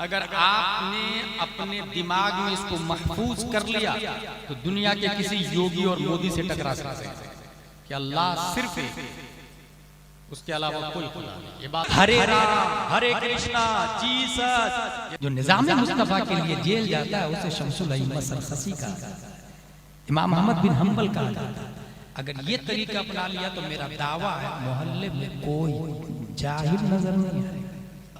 अगर आपने अपने दिमाग में इसको महफूज कर लिया तो दुनिया के किसी योगी और मोदी से टकरा सकते हैं कि अल्लाह सिर्फ एक, उसके अलावा कोई खुदा नहीं। ये बात हरे राम हरे कृष्णा जीसस। जो निजाम मुस्तफा के लिए जेल जाता है उसे शमसुल अइम्मत सरखसी का, इमाम अहमद बिन हंबल का। अगर ये तरीका अपना लिया तो मेरा दावा है मोहल्ले में कोई जाहिल नजर नहीं आएगा।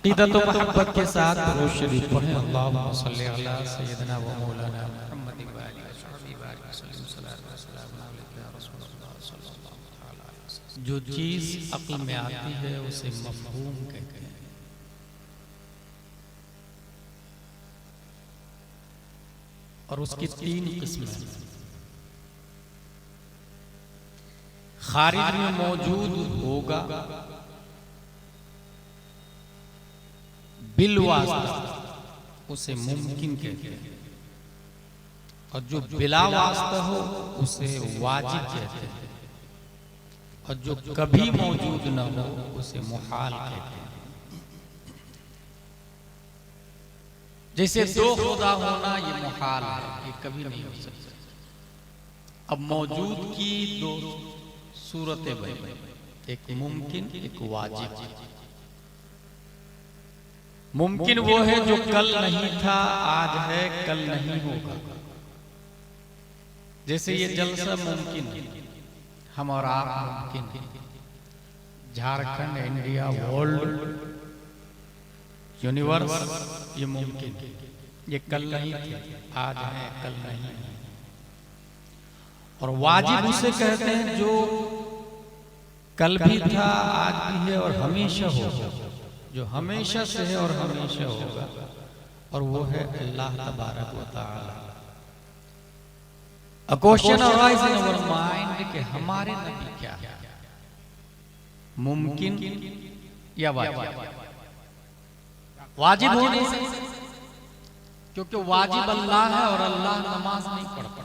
क़ीदत व मोहब्बत के साथ रोज़ शरीफ पढ़ें। अल्लाहुम्मा सल्ली अला सय्यिदना व मौलाना मुहम्मद व आलिहि व सहबिहि व सल्लम। सल्लल्लाहु अलैहि या रसूलल्लाह सल्लल्लाहु अलैहि वसल्लम। जो चीज अक्ल में आती है उसे मफ़हूम कहते हैं। और उसकी तीन किस्में हैं। खारिज में मौजूद होगा बिलवास्ता, उसे मुमकिन कहते हैं। और जो बिला वास्ता हो उसे वाजिब कहते हैं। और जो कभी मौजूद न हो उसे मुहाल कहते हैं। जैसे दो खुदा होना ये मुहाल है, ये कभी नहीं हो सकता। अब मौजूद की दो सूरतें बनी, एक मुमकिन एक वाजिब। मुमकिन वो है जो कल नहीं था आज है कल नहीं होगा। जैसे ये जलसा मुमकिन है, हम और आप मुमकिन है। झारखंड इंडिया वर्ल्ड यूनिवर्स ये मुमकिन है। ये कल नहीं थे आज है कल नहीं है। और वाजिब उसे कहते हैं जो कल भी था आज भी है और हमेशा होगा, जो हमेशा से है और हमेशा होगा। और वो है अल्लाह तबारक व तआला। A question arises in our mind कि हमारे नबी क्या है, मुमकिन या वाजिब? वाजिब हो नहीं सकते क्योंकि वाजिब अल्लाह है और अल्लाह नमाज नहीं पढ़ता,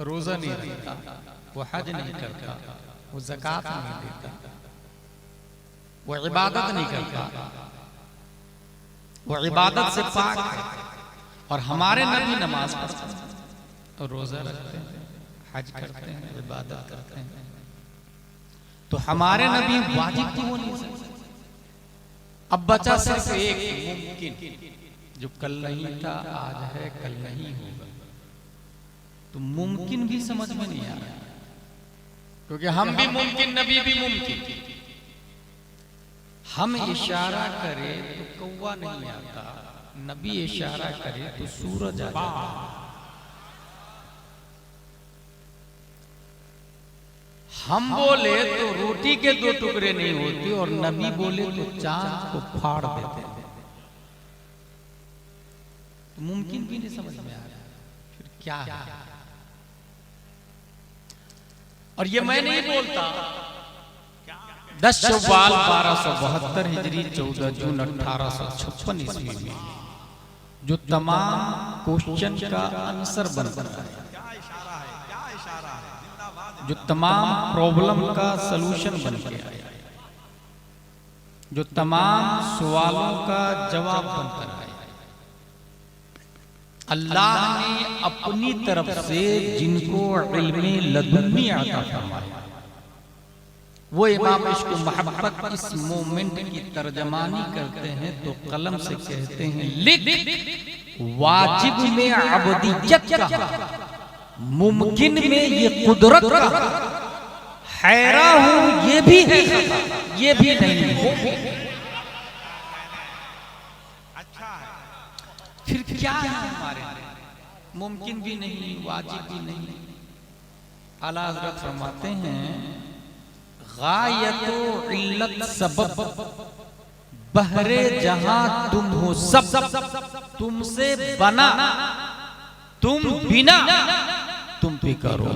रोजा नहीं रखता, वो हज नहीं करता, वो ज़कात नहीं देता, वो इबादत नहीं करता, वो इबादत से पाक है। और हमारे नबी नमाज पढ़ते हैं, रोजा रखते हैं, हज करते हैं, इबादत करते हैं। तो हमारे नबी वाजिब तो हो नहीं सकते। अब बचा सिर्फ एक मुमकिन, जो कल नहीं था आज है कल नहीं होगा। तो मुमकिन भी समझ में नहीं आ रहा, क्योंकि हम भी मुमकिन नबी भी मुमकिन। हम इशारा करें तो कौवा नहीं आता, नबी इशारा करे तो सूरज आ जाता। हम बोले तो रोटी के दो टुकड़े नहीं होते और नबी बोले तो चांद को फाड़ देते हैं। तो मुमकिन भी नहीं समझ में आ रहा, फिर क्या है? और ये मैं नहीं बोलता। 10 शव्वाल 1272 हिजरी 14 जून 1856 ईस्वी में जो तमाम क्वेश्चन का आंसर बनता है, जो तमाम प्रॉब्लम का सलूशन बन के आया, जो तमाम सवालों का जवाब बनकर आया, अल्लाह ने अपनी तरफ से जिनको इल्मे लदुन्नी अता फरमाया, वो इमाम इश्क मोहब्बत इस मोमेंट की तर्जमानी करते हैं तो कलम से कहते हैं लिख वाजिब में अबदियत का, मुमकिन में ये कुदरत का, हैरा हूं ये भी है ये भी नहीं हो। अच्छा है, फिर क्या है हमारे? मुमकिन भी नहीं वाजिब भी नहीं। आला हज़रत फरमाते हैं गायतो इल्लत सबब बहरे जहां तुम हो सब, तुमसे बना तुम बिना तुम भी करो।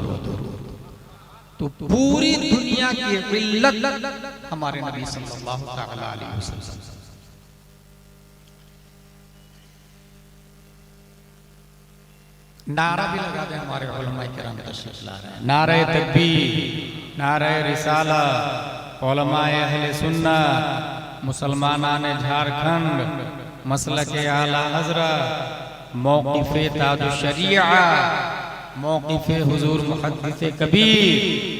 तो पूरी दुनिया की इल्लत हमारे नबी सल्लल्लाहु अलैहि वसल्लम। नारा भी लगा दे, हमारे उलमाए किराम तशरीफ ला रहे हैं। नारे तकबीर, नारे रिसालत, उलमाए अहले सुन्नत, मुसलमानाने झारखंड, मसलक आला हज़रत, मौक़िफ़े ताज शरीआ, मौक़िफ़े हुज़ूर मुहद्दिस कबीर।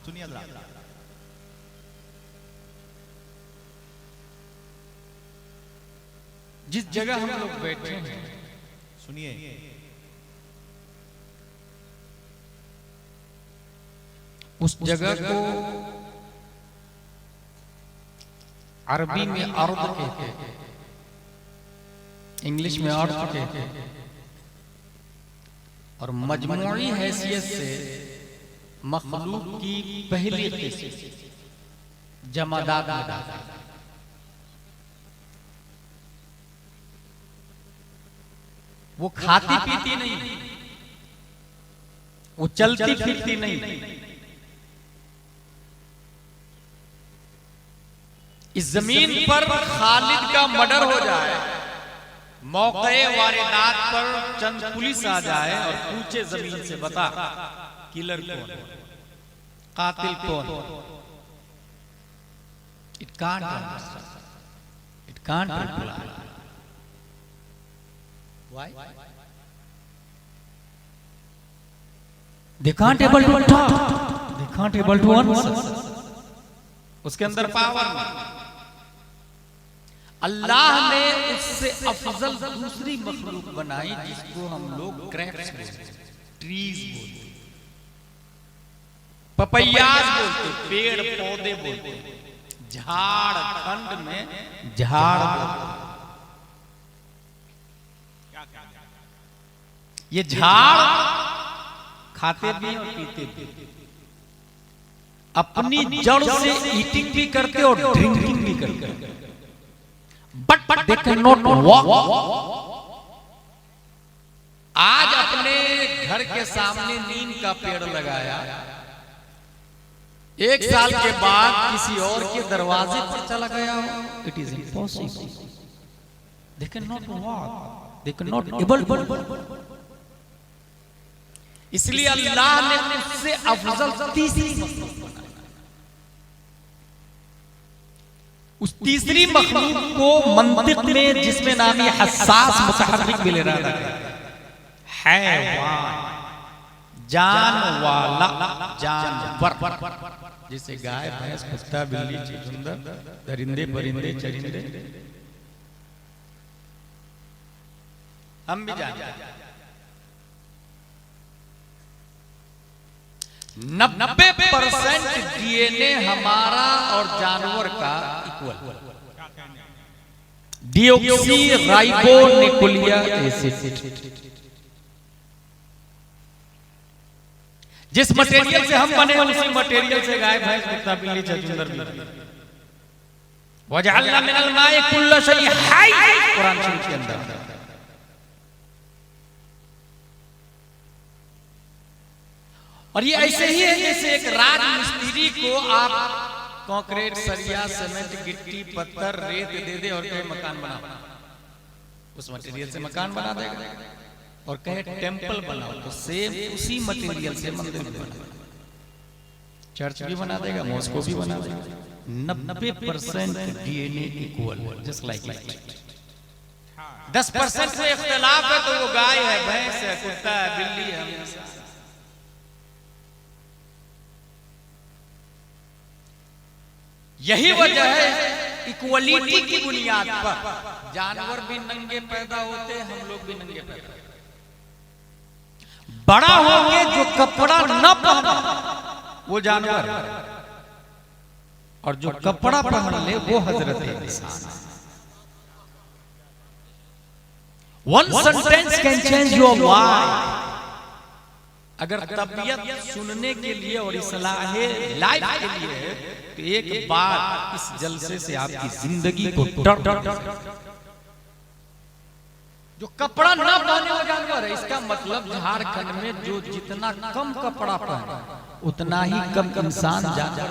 सुनिए जिस जगह हम लोग बैठे हैं, सुनिए, उस जगह को अरबी में अर्द कहते हैं, इंग्लिश में अर्द कहते हैं, और मजमूई हैसियत से मखलूक की पहली किस्म जमादात में दाखिल है। वो खाती पीती नहीं, वो चलती फिरती नहीं। इस जमीन पर खालिद का मर्डर हो जाए, मौके वारदात पर चंद पुलिस आ जाए और पूछे जमीन से, बता किलर कौन, कातिल कौन? It can't understand, it can't reply. Why? They can't able to talk. They can't able to answer. उसके अंदर पावर नहीं। अल्लाह ने उससे अफजल दूसरी मखलूक बनाई जिसको हम लोग क्रैप्स बोलते, ट्रीज बोलते, पपैयाज बोलते, पेड़ पौधे बोलते, झाड़ खंड में झाड़ बोलते। ये झाड़ खाते भी और पीते भी, अपनी जड़ से ईटिंग भी करते और ड्रिंकिंग भी करते, but they can not walk. आज अपने घर के सामने नीम का पेड़ लगाया, एक साल के बाद किसी और के दरवाजे पर चला गया, it is impossible. They can not walk, they can not able. इसलिए अल्लाह ने उससे अफजल तीसरी मखलूक बनाई। उस तीसरी मखलूक को मंतिक में जिसमें नामी हसास मुतहर्रिक मिल रहा है, हैवान, जान वाला जानवर, जैसे गाय भैंस कुत्ता बिल्ली चुंदर दरिंदे परिंदे चरिंदे हम भी जानते हैं। 90% डीएनए हमारा और जानवर का इक्वल। डिऑक्सी राइबोन्यूक्लिक एसिड, जिस मटेरियल से हम बने उसी मटेरियल से गाय भैंस कुत्ता बिल्ली चुंदर भी। वजअलना मिनल माइ कुल्ल शै हय, कुरान शरीफ के अंदर। और ये ऐसे ही है जैसे एक राज मिस्त्री को आप कंक्रीट, सरिया, सीमेंट, गिट्टी, पत्थर, रेत दे दे और कहे मकान बनाओ, उस मटेरियल से मकान बना देगा। और कहे टेंपल बनाओ, तो सेम उसी मटेरियल से मंदिर बना, चर्च भी बना देगा, मॉस्को भी बना देगा। 90% DNA equal, just like that. 10% से इख्तिलाफ है तो वो गाय है, भैंस है, कुत्ता है, बिल्ली है। यही वजह है इक्वलिटी की बुनियाद पर जानवर भी नंगे पैदा होते, हम लोग भी नंगे पैदा। बड़ा होंगे जो कपड़ा न पहने वो जानवर, और जो कपड़ा पहन ले वो हजरत इंसान। One sentence can change your life. अगर तबीयत सुनने के लिए और इस्लाह लाइफ के लिए है तो एक बार इस जलसे से आपकी जिंदगी को जो कपड़ा ना पहने वो जानवर है, इसका मतलब झारखंड में जो जितना कम कपड़ा पहने उतना ही कम इंसान जानवर।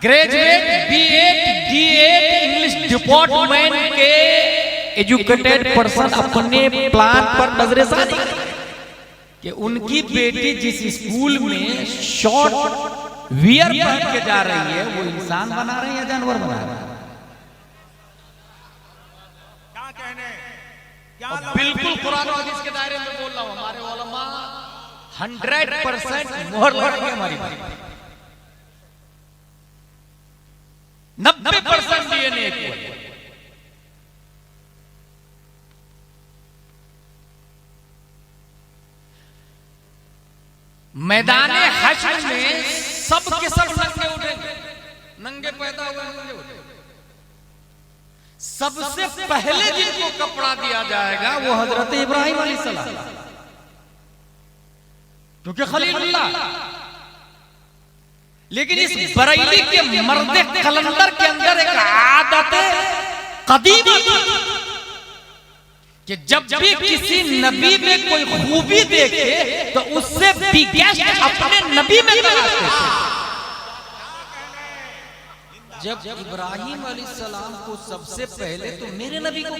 Graduate B.Ed D.Ed English department के एजुकेटेड पर्सन अपने प्लान पर नजरेसानी कि उनकी बेटी जिस स्कूल में शॉर्ट वियर पहन के जा रही है वो इंसान बना रहे हैं या जानवर बना रहे हैं? क्या कहने, बिल्कुल कुरान और हदीस के दायरे में बोल रहा हूं। हमारे उलमा 100% मोहर लगाएंगे हमारी बात, 90% डीएनए इक्वल। मैदाने हश्र में सब के सब नंगे उठेंगे, नंगे पैदा हुए नंगे उठेंगे। सबसे पहले जिनको कपड़ा दिया जाएगा वो हजरत इब्राहिम अलैहिस्सलाम, क्योंकि खलीलुल्लाह। लेकिन इस बरेली के मर्दे कलंदर के अंदर एक आदत कदीमा कि जब भी किसी नबी में कोई खूबी देखे तो उससे बिगेस्ट अपने नबी में तलाशते थे। जब इब्राहिम अलैहिस्सलाम को सबसे पहले तो मेरे नबी को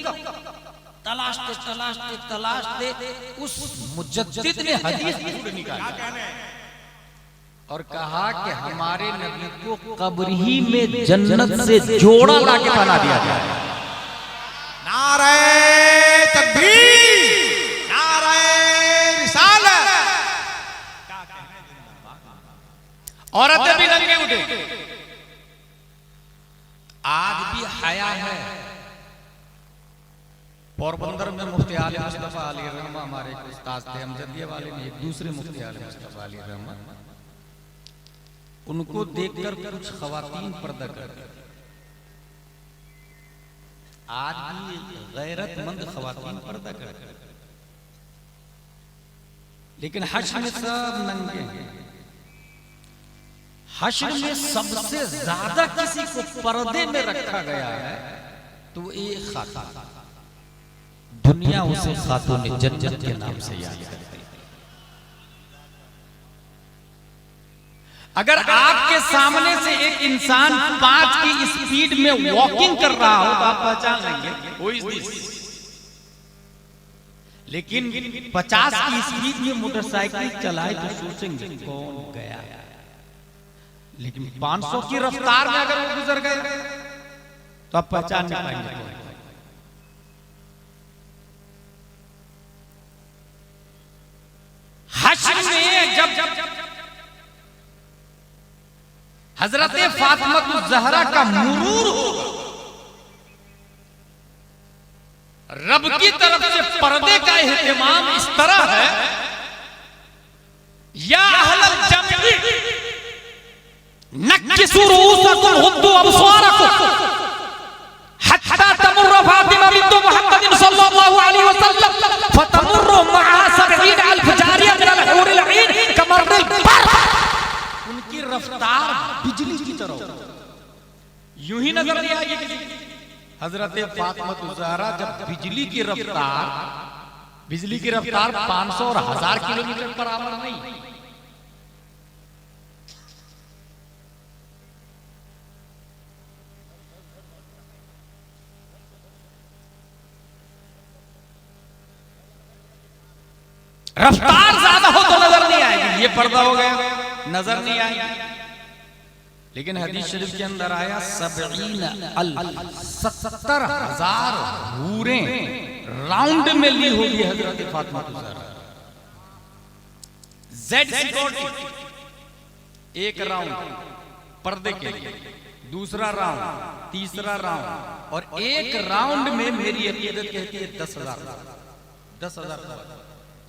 तलाशते तलाशते तलाशते उस मुजद्दिद ने हदीस निकाला और कहा कि हमारे नबी को कब्र ही में जन्नत से जोड़ा लाके बना दिया जाए। नारे तकबीर, नारे रिसालत। औरतें भी नंगे उठे। आज भी हया है। पोरबंदर में मुफ्ती आले मुस्तफा अली रहमा हमारे एक उस्ताद थे, अमजदिया वाले में एक दूसरे मुफ्ती आले मुस्तफा अली रहमा, उनको देखकर कुछ खवातीन पर्दा कर, आज भी गैरतमंद खवातीन पर्दा कर, लेकिन हश्र में सब नंगे हैं। हश्र में सबसे ज्यादा किसी को पर्दे में रखा गया है तो एक खातून, दुनिया उसे खातून जन्नत के नाम से याद करती है। अगर आपके सामने से एक इंसान 5 की स्पीड में वॉकिंग कर रहा हो तो आप पहचान लेंगे Who is this? लेकिन 50 की स्पीड में मोटरसाइकिल चलाए तो सोचेंगे कौन गया। लेकिन 500 की रफ्तार में अगर वो गुजर गए तो आप पहचान नहीं पाएंगे। हश्र में जब हजरत फातिमा ज़हरा का मुरूर होगा, रब की तरफ से पर्दे का एहतमाम इस तरह है, या अहलल जमी नक्किसू रूसकुम हुद्दू अबसारकुम हत्ता तमुर्रु फातिमा बिन्त मुहम्मद सल्लल्लाहु अलैहि वसल्लम फतमुर्रु मआ 70 अल्फ जारिया मिन अल-हूरिल ईन कमर्रिल बर्क़। उनकी रफ्तार बिजली की तरह यूं ही नजर नहीं आएगी किसी की। हजरत फातिमा ज़हरा जब बिजली की रफ्तार 500 और 1000 किलोमीटर पर आवर नहीं, रफ्तार ज्यादा हो तो नजर नहीं आएगी। ये पर्दा हो गया, नजर नहीं आएगी। लेकिन हदीस शरीफ के अंदर आया 70,000 हूरें राउंड में ली होगी हजरत फातिमा ज़हरा। जेड सिक्योरिटी, एक राउंड पर्दे के लिए, दूसरा राउंड, तीसरा राउंड, और एक राउंड में मेरी अकीदत कहती है 10,000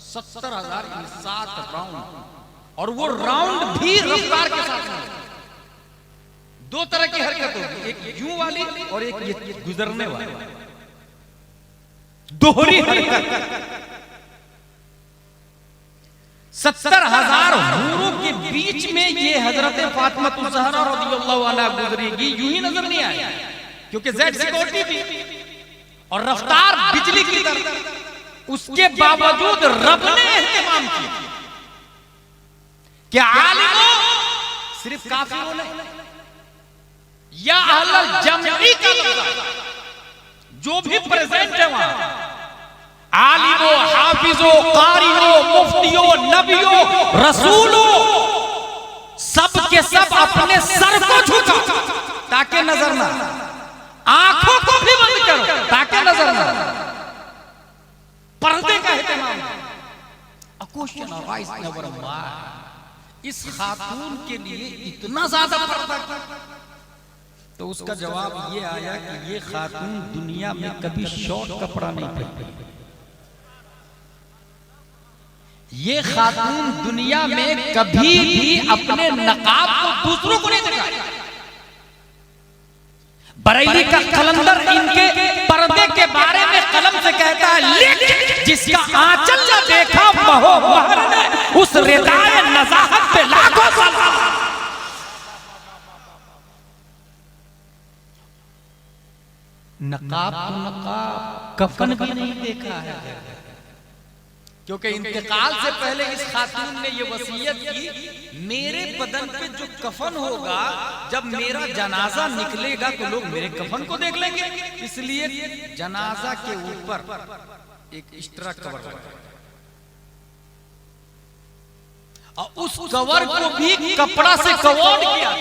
70,000 7 राउंड। और वो राउंड भी रफ्तार के साथ है। दो तरह की हरकत होगी, एक यूं वाली और एक ये गुजरने वाली, दोहरी हरकत। 70,000 हूरों के बीच में ये हजरत फातिमा ज़हरा रज़ियल्लाहु अन्हा गुजरेगी, यूं ही नजर नहीं आएगी, क्योंकि जेड सिक्योरिटी भी और रफ्तार बिजली की तरह। उसके बावजूद रब ने एहतमाम किया कि आलिमों सिर्फ काफिरों नहीं, या अहलल जमई का लफ्ज़, जो भी प्रेजेंट है वहां, आलिमो, हाफिजो, कारियो, मुफ्तियो, नबियो, रसूलो, सब के सब अपने सर को झुका ताकि नजर ना, आंखों को भी बंद करो ताकि नजर ना, पर्दे का एहतमाम। A question arises in our mind, इस खातून के लिए इतना ज्यादा पर्दा क्यों? तो उसका जवाब ये आया कि ये खातून दुनिया में कभी शॉर्ट कपड़ा नहीं पहनती, ये खातून दुनिया में कभी भी अपने नकाब को दूसरों को नहीं दिखाती। बरेली का कलंदर इनके पर्दे के बारे में कलम से कहता है, लेकिन जिसका आंचल न देखा महो महर ने, उस रिदाए नज़ाहत पे लाखों सलाम। नकाब तो नकाब, कफन भी नहीं देखा है, क्योंकि इंतकाल से पहले इस खातून ने ये वसीयत की, मेरे बदन पे जो कफन होगा, जब मेरा जनाजा निकलेगा तो लोग मेरे कफन को देख लेंगे, इसलिए जनाजा के ऊपर एक एक्स्ट्रा कवर लगा और उस कवर को भी कपड़ा से कवर किया।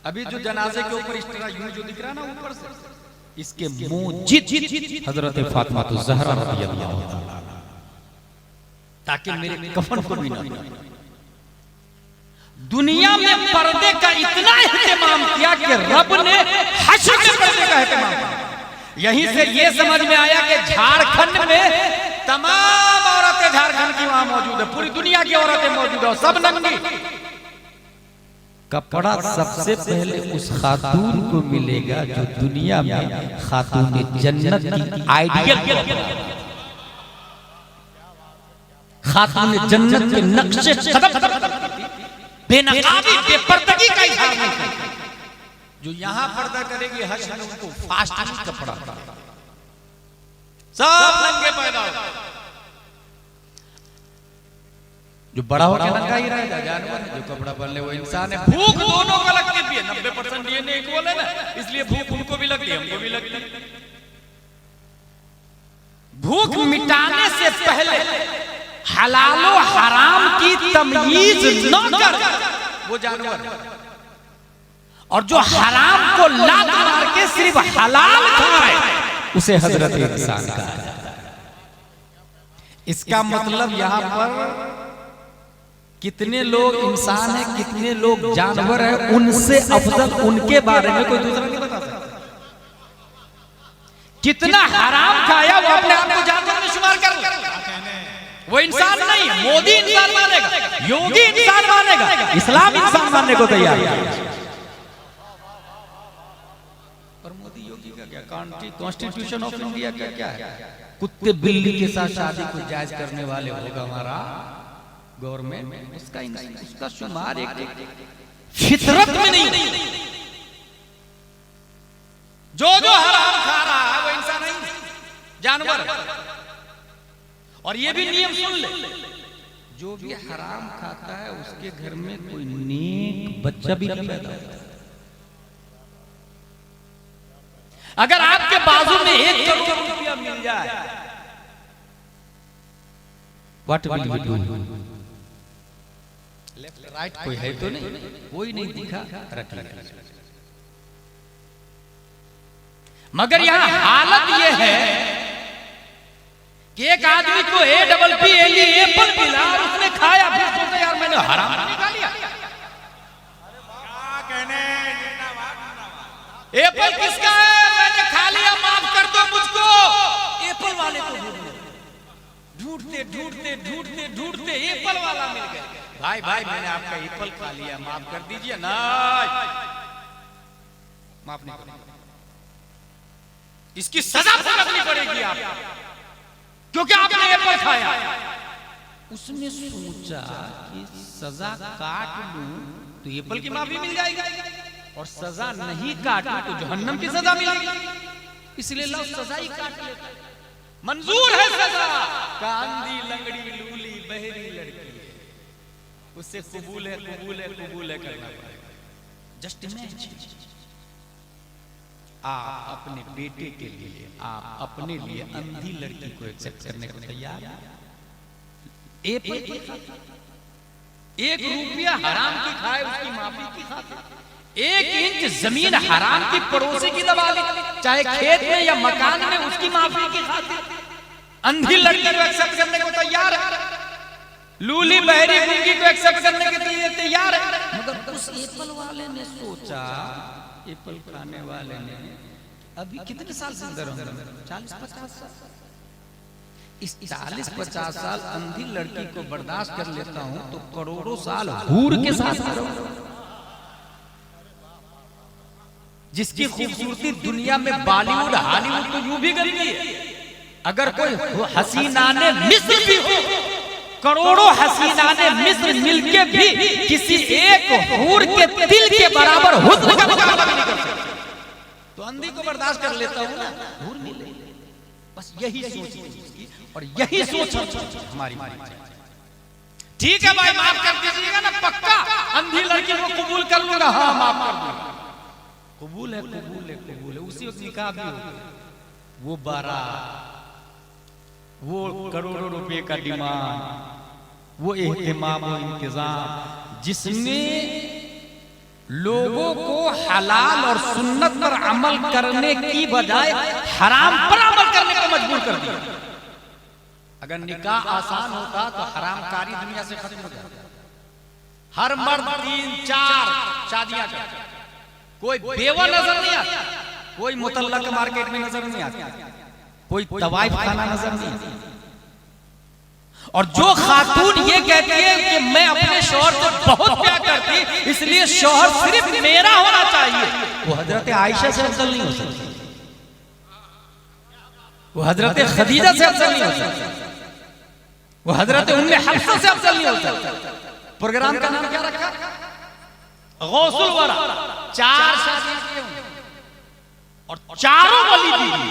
अभी जो जनाजे के ऊपर एक्स्ट्रा यूं जो दिख रहा है ना ऊपर से, इसके मुजिद हजरत फातिमा ज़हरा रज़ियल्लाहु अन्हा, ताकि मेरे कफन को भी ना। दुनिया में पर्दे का इतना एहतमाम किया कि रब ने हश्र में पर्दे का एहतमाम किया। यहीं से ये समझ में आया कि झारखंड में तमाम औरतें झारखंड की वहां मौजूद है, पूरी दुनिया की औरतें मौजूद है, सब नंगी। कपड़ा सबसे पहले उस खातून को मिलेगा जो दुनिया में खातून जन्नत की आइडियल, खातून जन्नत के नक्शे कदम, बेनकाबी बेपर्दगी का इजहार नहीं करती। जो यहां पर्दा करेगी हश्र में उनको फास्ट कपड़ा, सब नंगे पैदा हो। जो बड़ा हो के नंगा ही रहेगा जानवर, जो कपड़ा पहन ले वो इंसान है। भूख दोनों को लगती है, 90% डीएनए इक्वल है ना, इसलिए भूख उनको भी लगती है, हमको भी लगती है। भूख मिटाने से पहले हलालो हराम की तमयीज न कर वो जानवर, और जो हराम को लात मार के सिर्फ हलाल खाए उसे हजरत इंसान कहा जाता है। इसका मतलब यहां पर कितने लोग इंसान है, कितने लोग जानवर है, उनसे अफजल उनके बारे में कोई दूसरा नहीं बता सकता। कितना हराम खाया वो अपने आप को जानवर में शुमार कर ले, वो इंसान नहीं है। मोदी इंसान मानेगा, योगी इंसान मानेगा, इस्लाम इंसान मानने को तैयार है। और मोदी योगी का क्या, कॉन्स्टिट्यूशन ऑफ इंडिया का क्या है? कुत्ते बिल्ली के साथ शादी को जायज करने वाले होगा हमारा गवर्नमेंट, उसका शुमार एक फितरत में नहीं। जो हराम खा रहा है वो इंसान नहीं, जानवर। और ये भी नियम सुन ले, जो भी हराम खाता है उसके घर में कोई नेक बच्चा भी नहीं पैदा होता। अगर आपके बाजू में 1 करोड़ रुपया मिल जाए, what will you do? Left right कोई है तो नहीं, कोई नहीं दिखा, रख लिया। मगर यहां हालत यह है कि एक आदमी को APPLE एप्पल मिला और उसने खाया, फिर सोचा यार मैंने हराम नहीं खा लिया। क्या कहने, एप्पल किसका है? मैंने खा लिया, माफ कर दो मुझको। एप्पल वाले को ढूंढते ढूंढते ढूंढते ढूंढते एप्पल वाला मिल गया। भाई भाई मैंने आपका एप्पल खा लिया, माफ कर दीजिए। नहीं, माफ नहीं करेंगे, इसकी सजा भुगतनी पड़ेगी आप, क्योंकि आपने एप्पल खाया। उसने सोचा कि सजा काट लूं तो एप्पल की माफी मिल जाएगी, और सजा नहीं काटूं तो जहन्नम की सजा मिलेगी, इसलिए लो सजा ही काट लेते। मंजूर है सजा, कांदी लंगड़ी लूली बहरी लड़की है, उससे कबूल है कबूल है कबूल है करना पड़ेगा। जस्ट इमेजिन आप अपने बेटे के लिए, आप अपने लिए अंधी लड़की को एक्सेप्ट करने को तैयार हैं? एक रुपया हराम की खाए उसकी माफी की खातिर, 1 इंच जमीन हराम की पड़ोसी की दबा ली, चाहे खेत में या मकान में, उसकी माफी की खातिर अंधी लड़की को एक्सेप्ट करने को तैयार है, लूली बहरी गुंगी को एक्सेप्ट करने के लिए तैयार है। मगर उस एप्पल वाले ने सोचा, एप्पल खाने वाले ने, अभी कितने साल जिंदा रहूंगा? 40-50 साल। इस 40-50 साल अंधी लड़की को बर्दाश्त कर लेता हूं तो करोड़ों साल हूर के साथ रहूंगा, जिसकी खूबसूरती दुनिया में बॉलीवुड हॉलीवुड तो यूं भी गंदी है। अगर कोई हसीना ने मिस्र भी हो, करोड़ों हसीना ने मिस्र मिलके भी किसी एक हूर के दिल के बराबर हुस्न का मुकाबला नहीं कर सकता, तो अंधी को बर्दाश्त कर लेता हूं ना, हूर मिले। बस यही सोच और यही सोच हमारी। ठीक है भाई, माफ कर दीजिएगा ना, पक्का अंधी लड़की को कबूल कर लूंगा, हाँ माफ कर दूंगा, कबूल है, कबूल है, कबूल है। उसी वक्त निकाह भी हो, वो बारात, वो करोड़ों रुपए का डिमांड, वो एहतिमाम और इंतजाम, जिसमें लोगों को हलाल और सुन्नत पर अमल करने की बजाय हराम पर अमल करने को मजबूर कर दिया। अगर निकाह आसान होता तो हरामकारी दुनिया से खत्म हो जाता। हर मर्द 3-4 शादियां करता, कोई बेवा नजर नहीं आता, कोई मुतल्लक मार्केट में नजर नहीं आता, कोई तवाइफ खाना नजर नहीं आता। और जो खातून ये कहती है कि मैं अपने शौहर से बहुत प्यार करती, इसलिए शौहर सिर्फ मेरा होना चाहिए, वो हजरत आयशा से अफजल नहीं हो सकती, वो हजरत खदीजा से अफजल नहीं हो सकती, वो हजरत उम्मे हफ्सा से अफजल नहीं हो सकता। प्रोग्राम का नाम क्या रखा? गौसुल वरा। 4 शादियां की होंगी और चारों वली बीवी,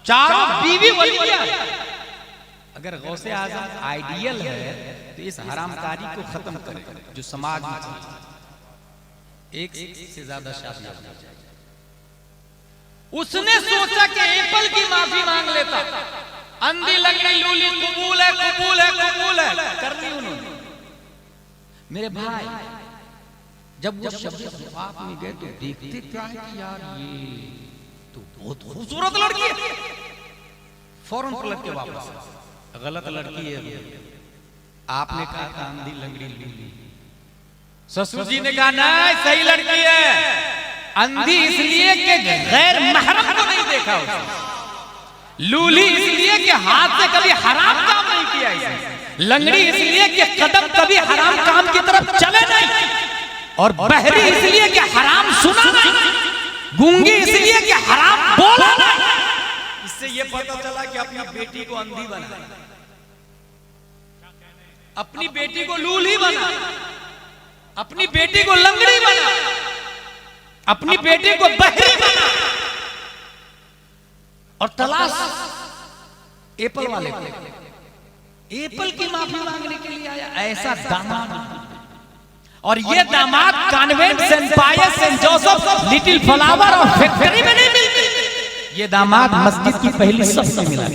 चारों बीवी वलियां। अगर गौसे आजम आइडियल है तो इस हरामकारी को खत्म करे जो समाज में एक से ज्यादा शादियां। उसने सोचा कि एप्पल की माफी मांग लेता, अंधी लगनी लूली कबूल है, कबूल है, कबूल है, कर ली उन्होंने। मेरे भाई जब वो शब्द आप में गए तो देखते क्या है कि यार ये तो बहुत खूबसूरत लड़की है, फौरन पलट के वापस, गलत लड़की है। आपने कहा अंधी लंगड़ी लूली, ससुर जी ने कहा नहीं सही लड़की है, अंधी इसलिए कि गैर महरम को नहीं देखा उसने, लूली इसलिए कि हाथ से कभी हराम काम नहीं किया इसने, लंगड़ी इसलिए कि कदम कभी हराम काम की तरफ चले नहीं, और बहरी इसलिए कि हराम सुना नहीं, गूंगी इसलिए कि हराम बोला नहीं। इससे ये पता चला कि अपनी बेटी को अंधी बना, अपनी बेटी को लूली बना, अपनी बेटी को लंगड़ी बना, अपनी बेटी को बहरी बना, और तलाश एप्पल वाले को, एप्पल की माफी मांगने के लिए आया ऐसा दामाद। और ये दामाद कॉन्वेंट, सेंट पायस, सेंट जोसेफ, लिटिल फ्लावर और फैक्ट्री में नहीं मिलती, ये दामाद मस्जिद की पहली सफ में मिला,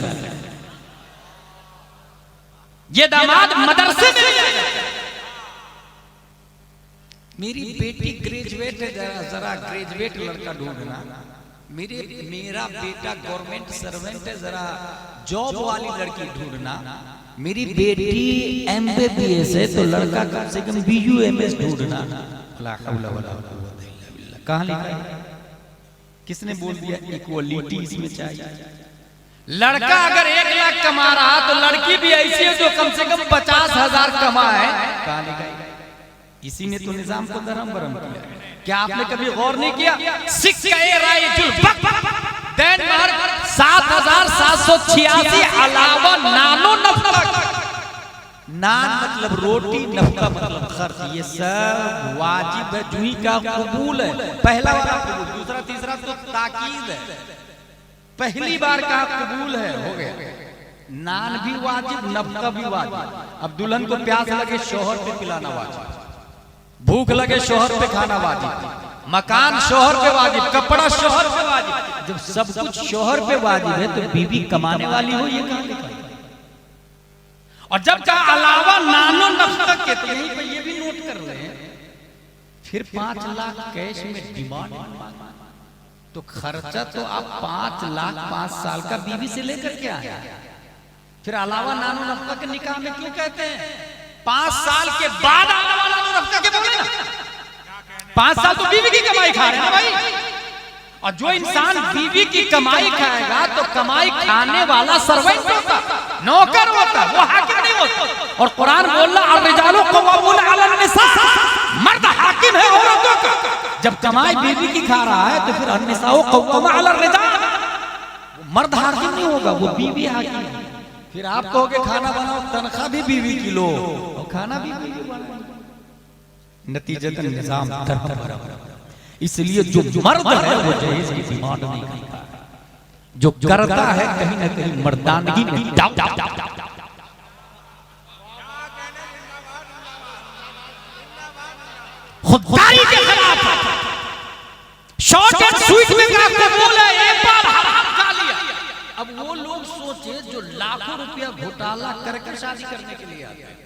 ये दामाद मदरसे में मिला। मेरी बेटी ग्रेजुएट है, जरा ग्रेजुएट लड़का ढूंढना, मेरा बेटा गवर्नमेंट सर्वेंट है, जरा जॉब वाली लड़की ढूंढना, मेरी बेटी MBBS है तो लड़का कम से कम BUMS ढूंढना। कहां लिखा है? किसने बोल दिया इक्वलिटी इसमें चाहिए? लड़का अगर 1 लाख कमा रहा तो लड़की भी ऐसी है जो कम से कम 50,000 कमाए। कहां लिखा है? इसी ने तो निजाम को धर्म भरम किया। क्या आपने कभी गौर नहीं किया? डेनमार्क 7,786 अलावा नानो नफका, नान मतलब रोटी, नफका मतलब खर्च, ये सब वाजिब है, जुही का कबूल है। पहला वाला कबूल, दूसरा तीसरा तो ताकीद है, पहली बार का कबूल है, हो गया। नान भी वाजिब, नफका भी वाजिब। अब दुल्हन को प्यास लगे शौहर पे पिलाना वाजिब, भूख लगे शौहर पे खाना वाजिब, मकान शोहर पे वाजिब, कपड़ा शोहर पे वाजिब। जब सब कुछ शोहर पे वाजिब है तो बीवी कमाने वाली हो, ये कहां लिखा है? और जब कहा अलावा नानो नफका के, तो यहीं पे ये भी नोट कर रहे हैं, फिर 5 लाख कैश में डिमांड, तो खर्चा तो आप 5 लाख 5 साल का बीवी से लेकर के आया, फिर अलावा नानो नफका के निकाह में क्यों कहते हैं? 5 साल के बाद अलावा नानो नफका के बोले ना, 5 साल तो बीवी की कमाई खा रहे हैं ना भाई। और जो इंसान बीवी की कमाई खाएगा तो कमाई खाने वाला सर्वेंट होता, नौकर होता, वो हाकिम नहीं होता। और कुरान बोल रहा अर्रिजालु क़व्वामून अलन निसा, मर्द हाकिम है औरतों का। जब कमाई बीवी की खा रहा है तो फिर अन्निसाउ क़व्वामा अलन रिजाल, मर्द हाकिम नहीं होगा, वो बीवी हाकिम है। फिर आप कहोगे खाना बनाओ, तनख्वाह भी बीवी की लो और खाना भी बीवी बनाओ, नतीजतन निजाम बराबर। इसलिए जो मर्द है वो दहेज की डिमांड नहीं करता, जो करता है कहीं ना कहीं मर्दानगी में डाउट, खुददारी के खिलाफ, शॉर्ट एंड स्वीट में क्या कबूल है, एक बार हराम खा लिया। अब वो लोग सोचे जो लाखों रुपया घोटाला करके शादी करने के लिए आते हैं,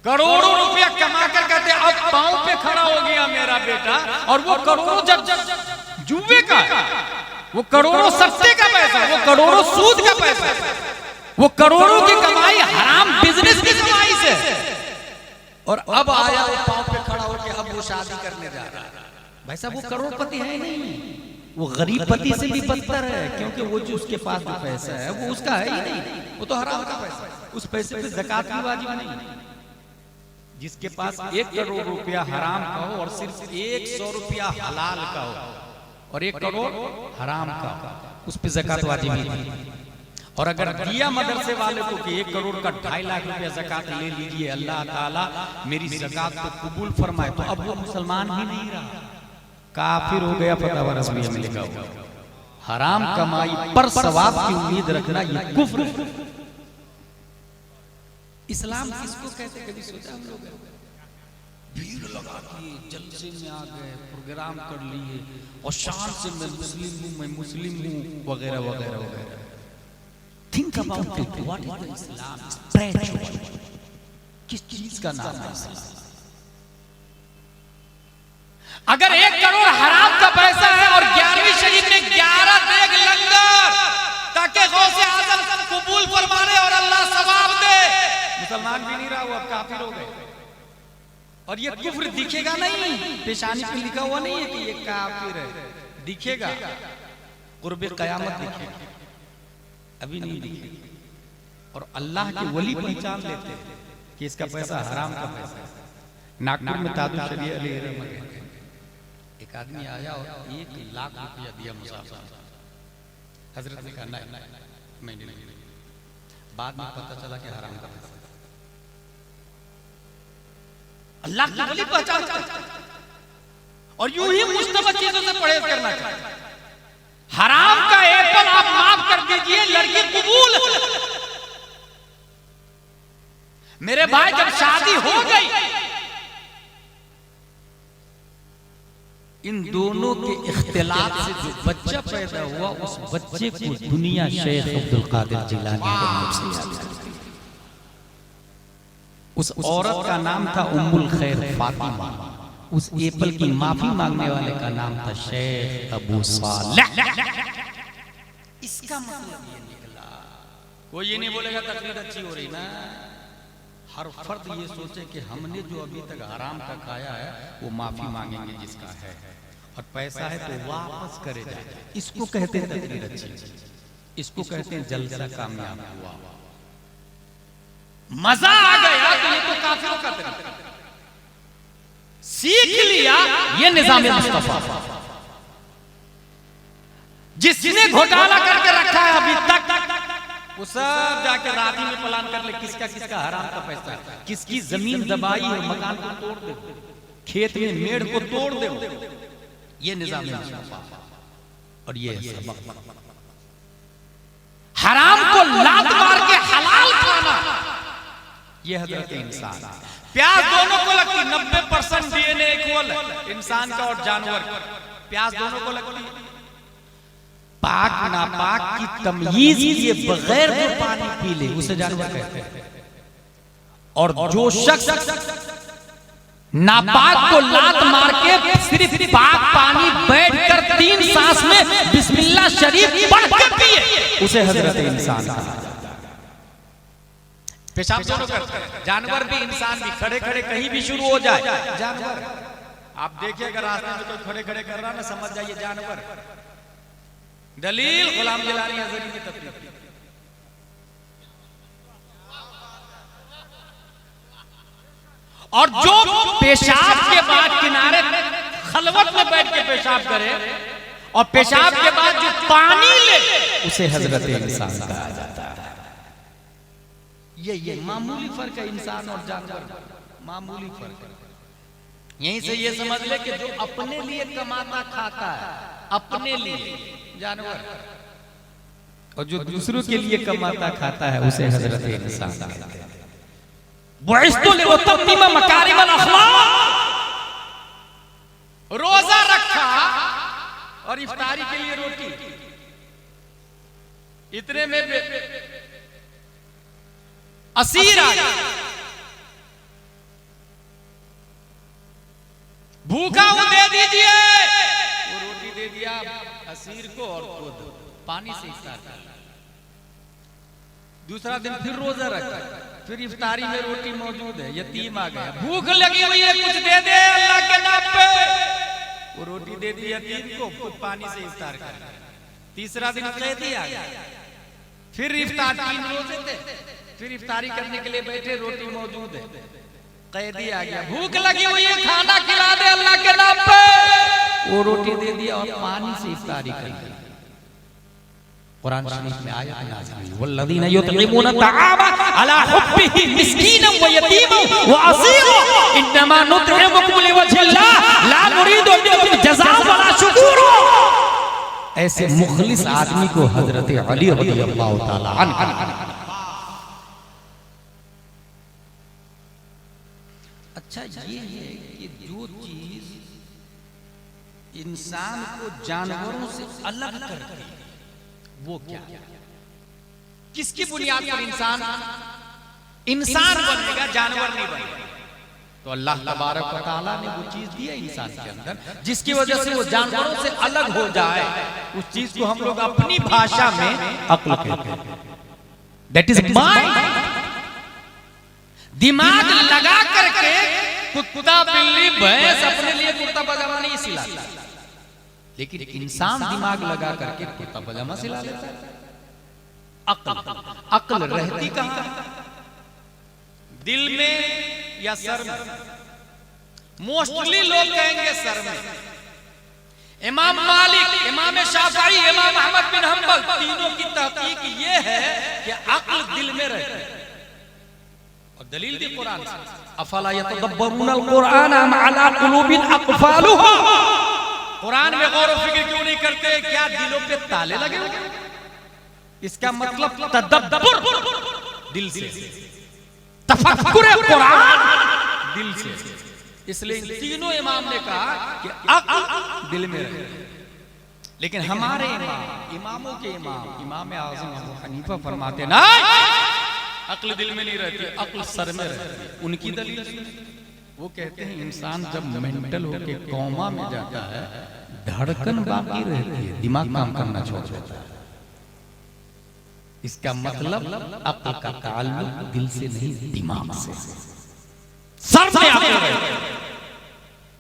करोड़ों रुपया कमा कर कहते अब पांव पे खड़ा हो गया मेरा बेटा, और वो करोड़ों जब जुए का, वो करोड़ों सस्ते का पैसा, वो करोड़ों सूद का पैसा, वो करोड़ों की कमाई हराम बिजनेस की कमाई से, और अब आया वो पांव पे खड़ा होकर अब वो शादी करने जा रहा है। भाई साहब वो करोड़पति है नहीं, वो गरीब पति से भी बदतर है, क्योंकि वो जो उसके पास जो पैसा है वो उसका है ही नहीं, वो तो हराम का पैसा है, उस पैसे पे ज़कात की वाजिब नहीं। जिसके पास 1 करोड़ रुपया हराम का हो और सिर्फ 100 रुपया हलाल का हो और 1 करोड़ हराम का, उस पे ज़कात वाजिब नहीं। और अगर दिया मदरसे वाले को कि 1 करोड़ का 2.5 लाख रुपया ज़कात ले लीजिए, अल्लाह ताला मेरी ज़कात को कबूल फरमाए, तो अब वो मुसलमान ही नहीं रहा, काफिर हो गया, फतवा रज़विया में लिखा हुआ। हराम कमाई पर सवाब की उम्मीद रखना ये कुफ्र। इस्लाम किसको कहते, कभी सोचा हम लोग? भीड़ लगा दिए, जलसे में आ गए, प्रोग्राम कर लिए और शान से मैं मुस्लिम हूँ वगैरह वगैरह वगैरह। Think about it, what is the Islam? Spiritual, किस चीज का नाम है इस्लाम? अगर 1 करोड़ हराम का पैसा है और 11वीं शरीफ में 11 देग लंगर ताकि गौसे आजम कबूल फरमाने और अल्लाह सवाब दे, मुसलमान भी नहीं रहा, वो अब काफिर हो गए। और ये कुफ्र दिखेगा नहीं, पेशानी पे लिखा हुआ नहीं है कि ये काफिर है, दिखेगा कुर्बे क़यामत दिखेगा, अभी नहीं दिखेगा। और अल्लाह के वली पहचान लेते हैं कि इसका पैसा हराम का पैसा है। नागपुर में तादु शरीय अलैहि रहमत, एक आदमी आया और 1 लाख रुपया दिया मुसाफिर, हजरत ने कहा नहीं मैं नहीं। बाद में पता चला कि हराम का पैसा। अल्लाह की वली पहचान और यूं ही मुस्तबद चीजों से परहेज करना चाहिए। हराम का एप्पल आप माफ कर दीजिए, लड़की कबूल। मेरे भाई जब शादी हो गई, इन दोनों के इख्तिलाफ से जो बच्चा पैदा हुआ, उस बच्चे को दुनिया शेख अब्दुल कादिर जिलानी के नाम से याद करती है। उस औरत का नाम था उम्मुल खैर फातिमा, उस एप्पल की माफी मांगने वाले का नाम था शेख अबू सालेह। इसका मतलब ये निकला, कोई ये नहीं बोलेगा तकरीर अच्छी हो रही ना, हर फर्द ये सोचे कि हमने जो अभी तक हराम का खाया है वो माफी मांगेंगे जिसका है, और पैसा है तो वापस करे जाए। इसको कहते हैं तकरीर अच्छी, इसको कहते हैं जलसा कामयाब हुआ, मजा आ गया। तो ये तो काफिरों का तरीका, सीख लिया ये निजाम मुस्तफा। जिसने घोटाला करके रखा है अभी तक, वो सब जाके राती में प्लान कर ले किसका किसका हराम का पैसा है, किसकी जमीन दबाई है, मकान को तोड़ दे, खेत में मेड़ को तोड़ दे। ये निजाम मुस्तफा और ये सबक। हराम को लात मार के हलाल खाना ये हजरत इंसान। प्यास दोनों को लगती, 90% डीएनए इक्वल है इंसान का और जानवर का। प्यास दोनों को लगती है। पाक नापाक की तमीज किए बगैर जो पानी पी ले उसे जानवर कहते हैं। और जो शख्स नापाक को लात मार के सिर्फ पाक पानी बैठकर 3 सांस में बिस्मिल्लाह शरीफ पढ़ के पिए उसे हजरत इंसान कहा जाता है। पेशाब दोनों करते हैं, जानवर भी इंसान भी। खड़े खड़े कहीं भी शुरू हो जाए जानवर। आप देखिए अगर रास्ते में कोई खड़े खड़े कर रहा ना, समझ जाइए जानवर। दलील गुलाम जिलानी हज़री की तकरीर। और जो पेशाब के बाद किनारे खलवत में बैठ के पेशाब करे और पेशाब के बाद जो पानी ले उसे हजरत इंसान कहा जाता है। ये मामूली फर्क है इंसान और जानवर, मामूली फर्क है। यहीं से ये समझ ले कि जो अपने लिए कमाता खाता है, अपने लिए जानवर, और जो दूसरों के लिए कमाता खाता है उसे हजरत इंसान कहते हैं। रोजा रखा और इफ्तारी के लिए रोटी, इतने में असीर आ गया, भूखा वो दे दीजिए, वो रोटी दे दिया असीर को और खुद पानी से इफ्तार कर। दूसरा दिन फिर रोजा रखा, फिर इफ्तारी में रोटी मौजूद है, यतीम आ गया, भूख लगी हुई है, कुछ दे दे अल्लाह के नाम पे, वो रोटी दे दी यतीम को, खुद पानी से इफ्तार कर। तीसरा दिन कैदी आ गया, फिर इफ्तार, 3 रोजे थे, फिर इफ्तारी करने के लिए बैठे, रोटी मौजूद है, कैदी आ गया, भूख लगी हुई है, खाना खिला दे अल्लाह के नाम पे, वो रोटी दे दिया और पानी से इफ्तारी कर दी। कुरान शरीफ में आयत नाज़िल हुई, वल्लज़ीना युतइमूना तआमा अला हुब्बिही मिस्कीनन व यतीमन व असीरा इन्नमा नुतइमुकुम लिवजहिल्लाह ला नुरीदु मिनकुम जज़ाअन वला शुकूरा। ऐसे मुखलिस आदमी को हजरत अली रज़ियल्लाहु ताला अन्हु। अच्छा ये है कि जो चीज इंसान को जानवरों से अलग करती है वो क्या, किसकी बुनियाद पर इंसान बनेगा, जानवर नहीं बनेगा? तो अल्लाह तबारक व तआला ने वो चीज दी है इंसान के अंदर जिसकी वजह से वो जानवरों से अलग हो जाए। उस चीज को हम लोग अपनी भाषा में अक्ल कहते हैं, दैट इज माइंड। दिमाग लगा करके कुत्ता बिल्ली भैंस अपने लिए कुर्ता पजामा नहीं सिलाता, लेकिन इंसान दिमाग लगा करके कुर्ता पजामा सिला लेता है। अक्ल रहती कहां? दिल में या सर में? मोस्टली लोग कहेंगे सर में। इमाम मालिक, इमाम शाफई, इमाम अहमद बिन हंबल, तीनों की तहकीक ये है कि अक्ल दिल में रहती है। और दलील भी कुरान से, अफला यतदब्बरूनल कुरान अम अला कुलूबिन अक़फ़ालुहा। कुरान में गौर व फिक्र क्यों नहीं करते? क्या दिलों पे ताले लगे हुए? इसका मतलब तदब्बुर दिल से, तफक्कुर कुरान दिल से। इसलिए इन तीनों इमाम ने कहा कि अक्ल दिल में रहे। लेकिन हमारे इमामों के इमाम आज़म अबू हनीफा फरमाते ना, अक्ल दिल में नहीं रहती, अक्ल सर में रहती। उनकी दलील वो कहते हैं इंसान जब मेंटल होके कोमा में जाता है, धड़कन बाकी रहती है, दिमाग काम करना छोड़ देता है। इसका मतलब अक्ल का ताल्लुक दिल से नहीं, दिमाग से, सर में अक्ल है।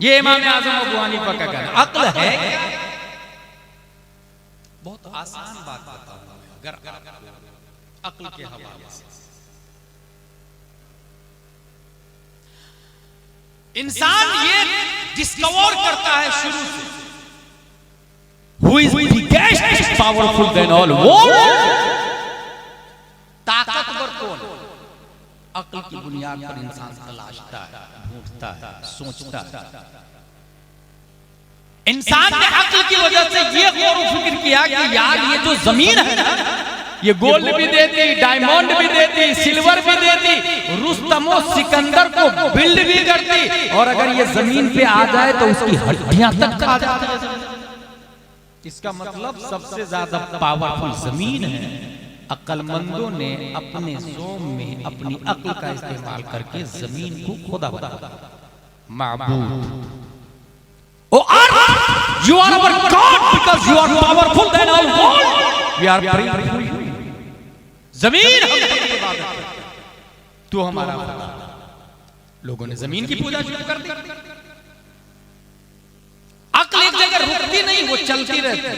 ये इमाम आज़म अबू हनीफा का कहना। अक्ल है क्या? बहुत आसान बात बताऊंगा अगर अक्ल के हवाले से। इंसान ये डिस्कवर करता है शुरू से, Who is biggest powerful than all world? ताकतवर कौन? अक्ल की बुनियाद पर इंसान तलाशता है, ढूंढता है, सोचता है। इंसान ने अक्ल की वजह से ये गौर व फिक्र किया कि यार ये जो जमीन है ना, ये गोल्ड भी देती, डायमंड भी देती, सिल्वर भी देती, रुस्तमो सिकंदर को बिल्ड भी करती, और अगर ये जमीन पे आ जाए तो उसकी हड्डियां तक खा जाती है। इसका मतलब सबसे ज्यादा पावरफुल जमीन है। अक्लमंदों ने अपने ज़ोम में अपनी अक्ल का इस्तेमाल करके जमीन को खुदा बना माबूद। Oh earth, you are our God because you are powerful than all world. We are praying for you. जमीन हम तेरी इबादत करते हैं, तू हमारा खुदा। लोगों ने जमीन की पूजा शुरू कर दी। अक्ल एक जगह रुकती नहीं, वो चलती रहती,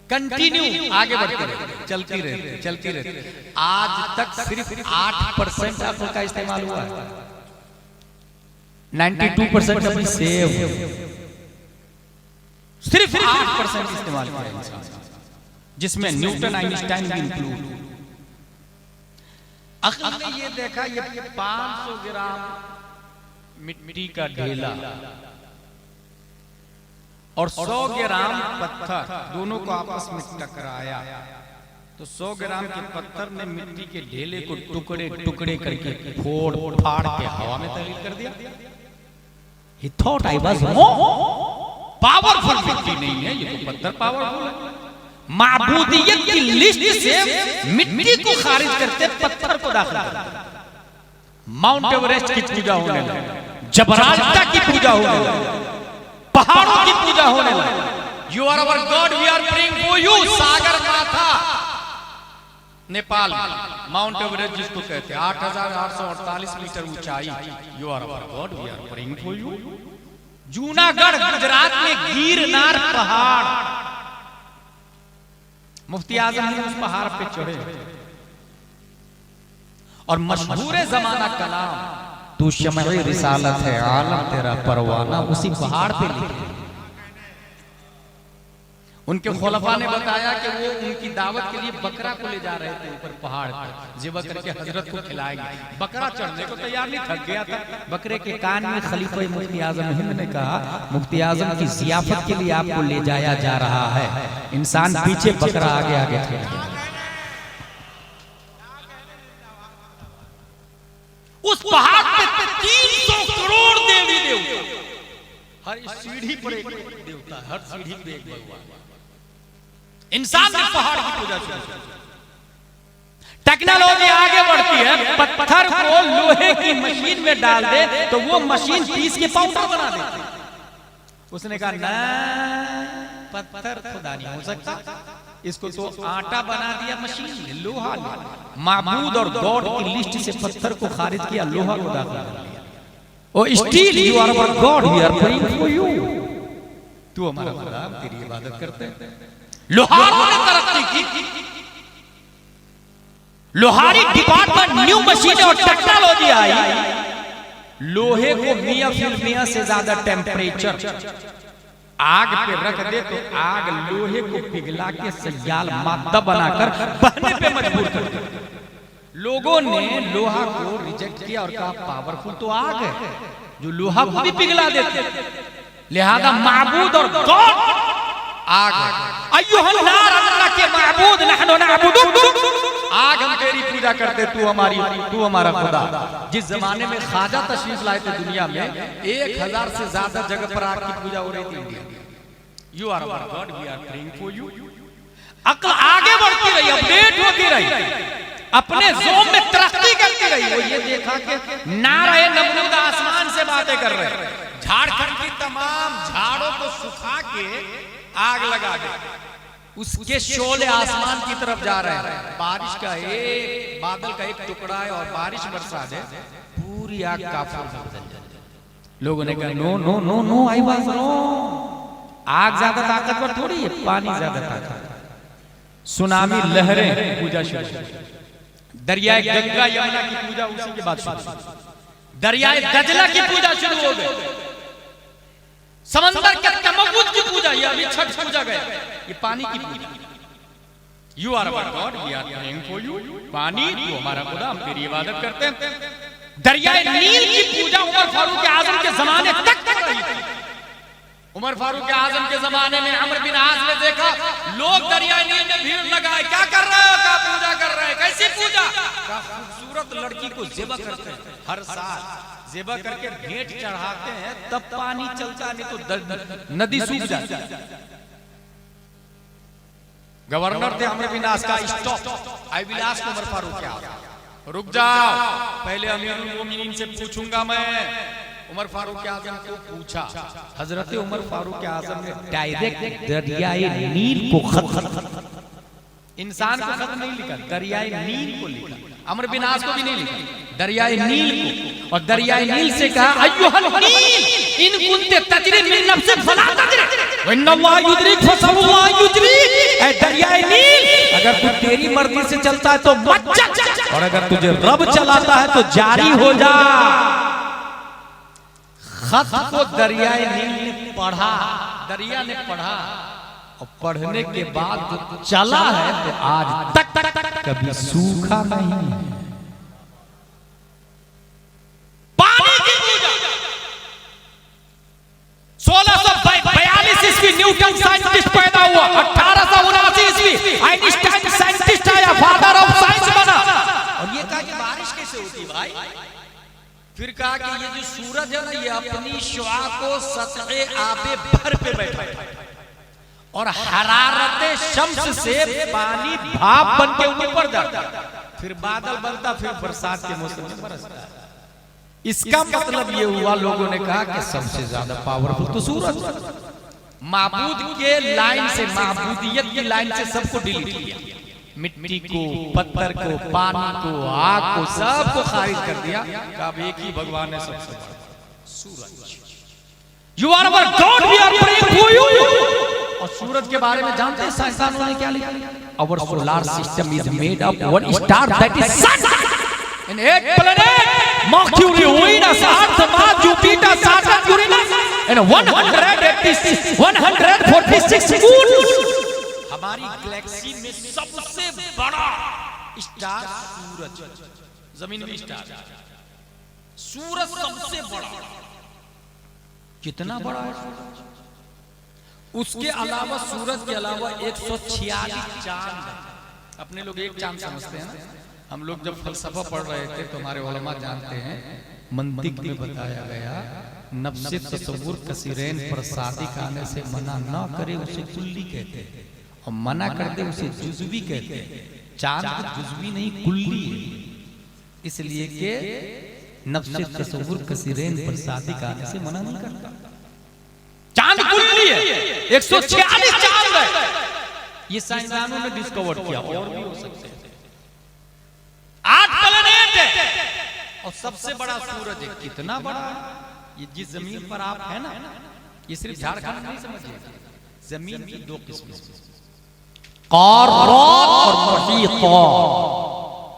कंटिन्यू आगे बढ़ती रहती, चलती रहती। आज तक सिर्फ 8% अक्ल का इस्तेमाल हुआ है। 92% अपनी सेव, सिर्फ 8% इस्तेमाल किया इंसान, जिसमें न्यूटन आइंस्टाइन भी इंक्लूड। अक्ल ने ये देखा, ये 500 ग्राम मिट्टी का ढेला और 100 ग्राम पत्थर दोनों को आपस में टकराया, तो 100 ग्राम के पत्थर ने मिट्टी के ढेले को टुकड़े टुकड़े करके फोड़ फाड़ के हवा में तब्दील कर दिया। He thought I was more powerful। मिट्टी नहीं है, ये तो पत्थर पावरफुल है। माबूदियत की लिस्ट से मिट्टी को खारिज करते, पत्थर को दाखिल करते। माउंट एवरेस्ट की पूजा होने लगी, जबराल्टा की पूजा होने लगी, पहाड़ों की पूजा होने लगी। You are our God, we are praying for you. Sagarmatha Nepal, mount Everest जिसको कहते हैं, 8,848 मीटर ऊंचाई। You are our God, we are praying for you. Junagadh Gujarat में गिरनार पहाड़, मुफ्ती आजम ने उस पहाड़ पे चढ़े और मशहूर जमाना कलाम तू शमए रिसालत है आलम तेरा परवाना उसी पहाड़ पे लिखे। उनके खुलफा ने बताया कि वो उनकी दावत के लिए बकरा को ले जा रहे थे ऊपर पहाड़ पर, ज़िबा करके हजरत को खिलाएंगे। बकरा चढ़ने को तैयार नहीं, थक गया था। बकरे के कान में खलीफा मुफ्ती आजम हिंद ने कहा, मुफ्ती आजम की जियाफत के लिए आपको ले जाया जा रहा है। इंसान पीछे, बकरा आगे आगे थे। उस पहाड़ पे 300 करोड़ देवी देवता, हर सीढ़ी पर एक देवता, हर सीढ़ी पे एक भगवान। इंसान ने पहाड़ की पूजा शुरू की। टेक्नोलॉजी आगे बढ़ती है, पत्थर को लोहे की मशीन में डाल दे तो वो मशीन पीस के पाउडर बना देती है। उसने कहा ना, पत्थर खुदा नहीं हो सकता, इसको तो आटा बना दिया मशीन ने, लोहा ने। माबूद और गॉड की लिस्ट से पत्थर को खारिज किया, लोहा को दाखिल कर लिया। Oh steel, you are our God, we are praying for you. तू हमारा खुदा, हम तेरी इबादत करते हैं। लोहारों ने तरक्की की, लोहारी डिपार्टमेंट, न्यू मशीनें और टेक्नोलॉजी आई। लोहे को मियां फिर मियां से ज्यादा टेम्परेचर आग पे रख दे तो आग लोहे को पिघला के सयाल मादा बनाकर बहने पे मजबूर कर दे। लोगों ने लोहा को रिजेक्ट किया और कहा पावरफुल तो आग है जो लोहा को भी पिघला देते, लिहाजा माबूद और गॉड आग है। अय्युहन नार, अल्लाह के माबूद, नहनु नअबुदुक, आग हम तेरी पूजा करते, तू हमारा खुदा। जिस जमाने में ख्वाजा तशरीफ लाए थे दुनिया में, 1000 से ज्यादा जगह पर आग की पूजा हो रही थी इंडिया में। You are our God, we are praying for you. अक्ल आगे बढ़ती रही, अपडेट होती रही, अपने ज़ोम में तरक्की करती रही। वो ये देखा कि नारे नमरूद आसमान से बातें कर रहे हैं, झारखंड की तमाम झाड़ों को सुखा के आग लगा दे, उसके शोले आसमान की तरफ जा रहे हैं। बारिश का एक बादल का एक टुकड़ा है और बारिश बरसा दे, पूरी आग काफूर जल जाती। लोगों ने कहा no no no no, I was wrong. आग ज्यादा ताकतवर थोड़ी है, पानी ज्यादा ताकतवर। सुनामी, लहरें, पूजा शुरू। दरियाए गंगा यमुना की पूजा उसी के बाद शुरू। दरियाए दजला की पूजा शुरू हो गई। समंदर के तमव्वुद की पूजा, ये अभी छठ पूजा गया, ये पानी की पूजा। You are our God, we are praying for you. पानी, तू हमारा खुदा, हम तेरी इबादत करते हैं। दरियाए नील की पूजा उमर फारूक आजम के जमाने तक रही थी। उमर फारूक आजम के जमाने में अमर बिन आस ने देखा लोग दरियाए नील में भीड़ लगाए, क्या कर रहे हो, क्या पूजा कर रहे हैं, कैसे कैसे पूजा? कहा खूबसूरत लड़की को ज़िबा करते हैं हर साल, ज़िबा करके भेंट चढ़ाते हैं, तब पानी चलता, नहीं तो नदी सूख जाती। गवर्नर थे अमर बिन आस का, stop, I will ask Umar Farooq क्या, रुक जाओ, पहले अमीरुल मोमिनीन से पूछूंगा मैं। उमर फारूक आजम को पूछा, हजरत उमर फारूक आजम ने डायरेक्ट दरियाए नील को खत, इंसान को खत नहीं लिखा, दरियाए नील को लिखा। अमर बिन आस को भी नहीं लिखा, दरियाए नील को। और दरियाए नील से कहा अय्युहल नील इन कुंते तजरी मिन नफ्सिक फला तजरी व इन्नल्लाह युद्रिक फसल्लाह युद्रिक। ऐ दरियाए नील, अगर तू तेरी मर्जी से चलता है तो मत चल, और अगर तुझे रब चलाता है तो जारी हो जा। खत को दरियाए नील ने पढ़ा, दरिया ने पढ़ा, और पढ़ने के बाद जो चला है तो आज तक कभी सूखा नहीं। पानी की पूजा 1642 ईस्वी न्यूटन साइंटिस्ट पैदा हुआ, 1879 ईस्वी आइंस्टाइन साइंटिस्ट आया, फादर ऑफ साइंस बना। और ये कहा कि बारिश कैसे होती है भाई? फिर कहा कि ये जो सूरज है ना, ये अपनी शुआ को सतह आबे भर पे बैठा है और हरारते शम्स से पानी भाप बन के ऊपर जाता, फिर बादल बनता, फिर बरसात के मौसम में बरसता है। इसका मतलब ये हुआ, लोगों ने कहा कि सबसे ज्यादा पावरफुल तो सूरज। माबूद के लाइन से, माबूदियत की लाइन से सबको डिलीट किया, मिट्टी को, पत्थर को, पानी को, आग को, सबको खारिज कर दिया। अब एक ही भगवान है सबसे बड़ा, सूरज। You are our God, we are praying for you. और सूरज के बारे में जानते हैं साइंसदानों ने क्या लिखा? Our solar system is made of one star, that is sun, and 8 planets: Mercury, Venus, Earth, Mars, Jupiter, Saturn, Uranus, and 146 moons. हमारी गैलेक्सी में सबसे बड़ा स्टार सूरज, जमीन में स्टार, सूरज सबसे बड़ा। कितना बड़ा है सूरज? उसके अलावा, सूरज के अलावा 146 चांद है। अपने लोग एक चांद समझते हैं ना। हम लोग जब फलसफा पढ़ रहे थे तो हमारे उलमा जानते हैं, मंतिक में बताया गया, नफ्से तसव्वुर कसीरैन पर सादिक आने से मना न करे उसे कुल्ली कहते हैं, और मना कर दे उसे जुज़वी कहते हैं। चांद जुज़वी नहीं कुल्ली है, इसलिए कि नफ्से तसव्वुर कसीरैन पर सादिक आने से मना नहीं करता। चांद कुल्ली है, 146 चांद है। ये साइंसदानों ने डिस्कवर किया, और भी हो सकते हैं। 8 प्लैनेट है और सबसे बड़ा सूरज है। कितना बड़ा है ये? जिस जमीन पर आप है ना, ये सिर्फ झारखंड नहीं समझिए, जमीन की 2 किस्में, क़ारात और मुहीक़ात।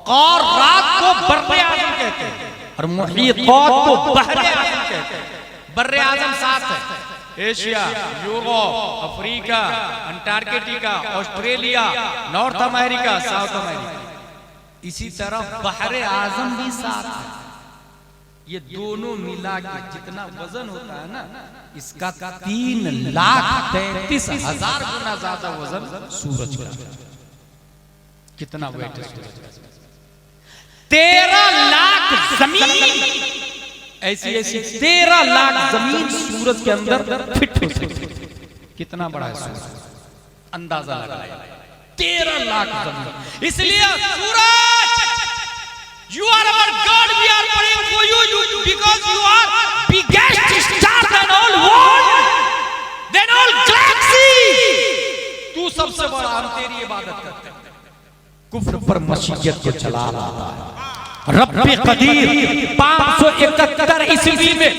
क़ारात को बर्रे आज़म कहते हैं और मुहीक़ात को बहरे आज़म कहते हैं। बर्रे आज़म 7 है, Asia, Europe, Africa, Antarctica, Australia, north America, south America. इसी तरह बहरे आज़म भी 7 है। ये दोनों मिला के जितना वजन होता है ना, इसका 3,33,000 गुना ज्यादा वजन सूरज का। कितना वेट है सूरज का? 13 लाख जमीन, ऐसी 13 लाख जमीन सूरज के अंदर फिट हो सकती। कितना बड़ा है सूरज? अंदाजा लगाया, 13 लाख जमीन। इसलिए सूरज, you are our God, we are praying for you, because you are biggest star than all world, than all galaxy. तू सबसे बड़ा, हम तेरी इबादत करते हैं। कुफ्र पर मशीयत को चला रहा है। रब्बे कदीर 571 ईस्वी में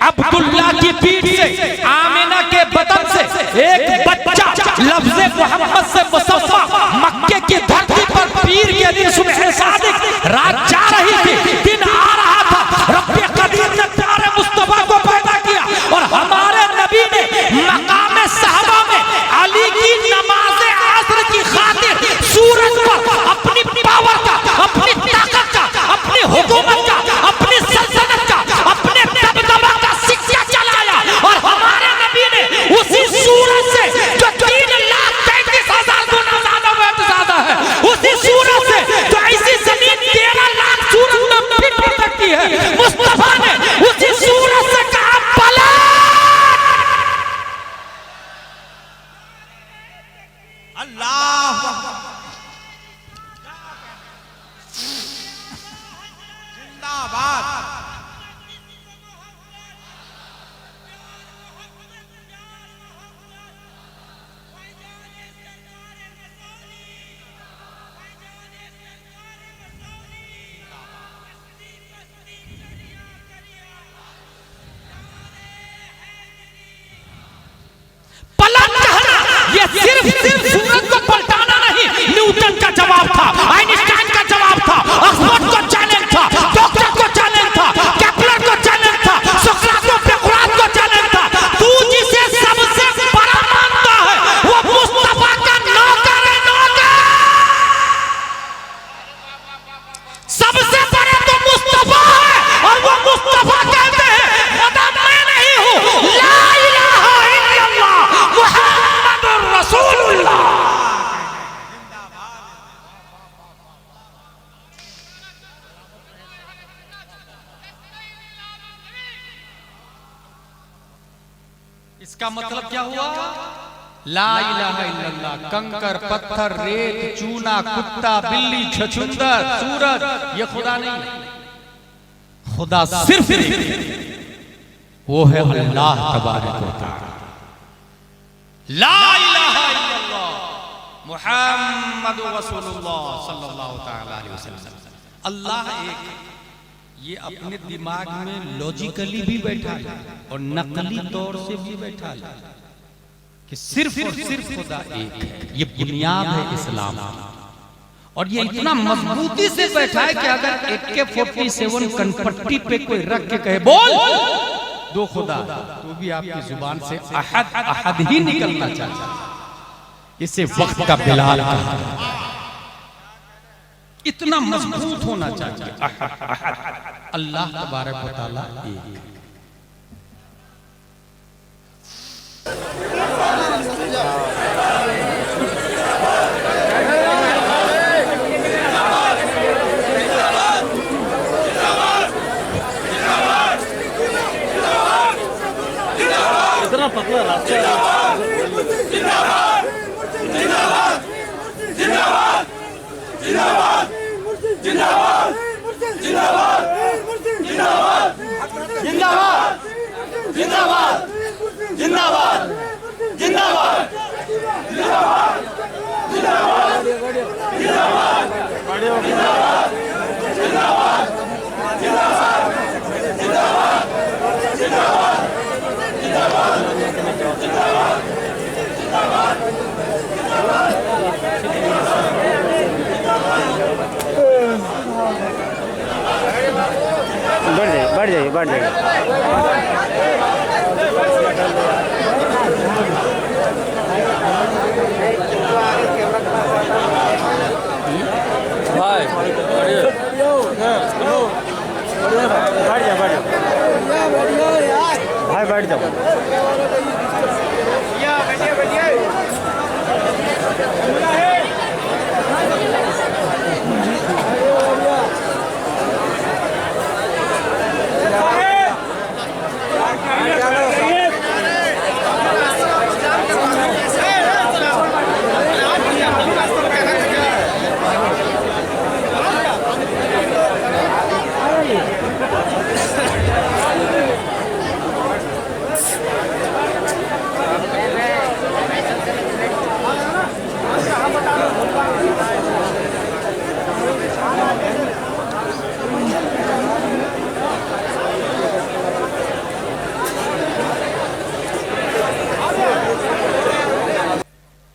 अब्दुल्ला की पीठ से, आमिना के बदन से एक बच्चा लफ्ज़े मोहम्मद से मुसफ़्फ़ा मक्के की धरती पर पीर के दिन सुबह सादिक, रात जा रही थी, दिन आ रहा था। रब्बे कदीर ने प्यारे मुस्तफा को पैदा किया और हमारे नबी ने मकाम सहबा में अली की नमाज असर की खातिर सूरज पर अपनी पावर का, अपनी ताकत का, अपनी हुकूमत का, अपनी सल्तनत का, अपने दबदबा का सिक्का चलाया। और हमारे नबी ने उसी सूरज से जो 3,33,000 गुना ज्यादा वेट ज्यादा है, उसी सूरज से जो करती है। मुस्तफा ने उसी सूरत से कहा पलट। अल्लाह जिंदाबाद। ये सिर्फ सूरज को पलटाना नहीं, न्यूटन का जवाब था, आइंस्टाइन का जवाब था, ऑक्सफोर्ड को चैलेंज था, डॉक्टर को चैलेंज था, केपलर को चैलेंज था, सोक्रात को चैलेंज था। तू जिसे सबसे बड़ा मानता है वो मुस्तफा का नौकर है, नौकर। सबसे बड़े तो मुस्तफा है और वो मुस्तफा कहते हैं खुदा मैं नहीं हूं, ला इलाहा इल्लल्लाह मुहम्मदुर रसूलुल्लाह। इसका मतलब क्या हुआ? ला इलाहा इल्लल्लाह, कंकर पत्थर रेत चूना कुत्ता बिल्ली छछुंदर सूरज ये खुदा नहीं, खुदा सिर्फ वो है अल्लाह तबारक व तआला। ला इलाहा इल्लल्लाह मुहम्मदुर रसूलुल्लाह सल्लल्लाहु तआला अलैहि वसल्लम। अल्लाह एक, ये अपने दिमाग में लॉजिकली भी बैठा है और नकली तौर से भी बैठा है कि सिर्फ और सिर्फ खुदा एक है। ये बुनियाद है इस्लाम की। और ये इतना मजबूती से बैठा है कि अगर AK-47 कनपट्टी पे कोई रख के कहे बोल दो खुदा, तो भी आपकी जुबान से अहद अहद ही निकलना चाहिए। इसे वक्त का बिलाल कहा, इतना मजबूत होना चाहिए। अल्लाह तबारक व तआला एक। इतना पतला रास्ता जिंदाबाद जिंदाबाद जिंदाबाद जिंदाबाद जिंदाबाद जिंदाबाद जिंदाबाद जिंदाबाद जिंदाबाद जिंदाबाद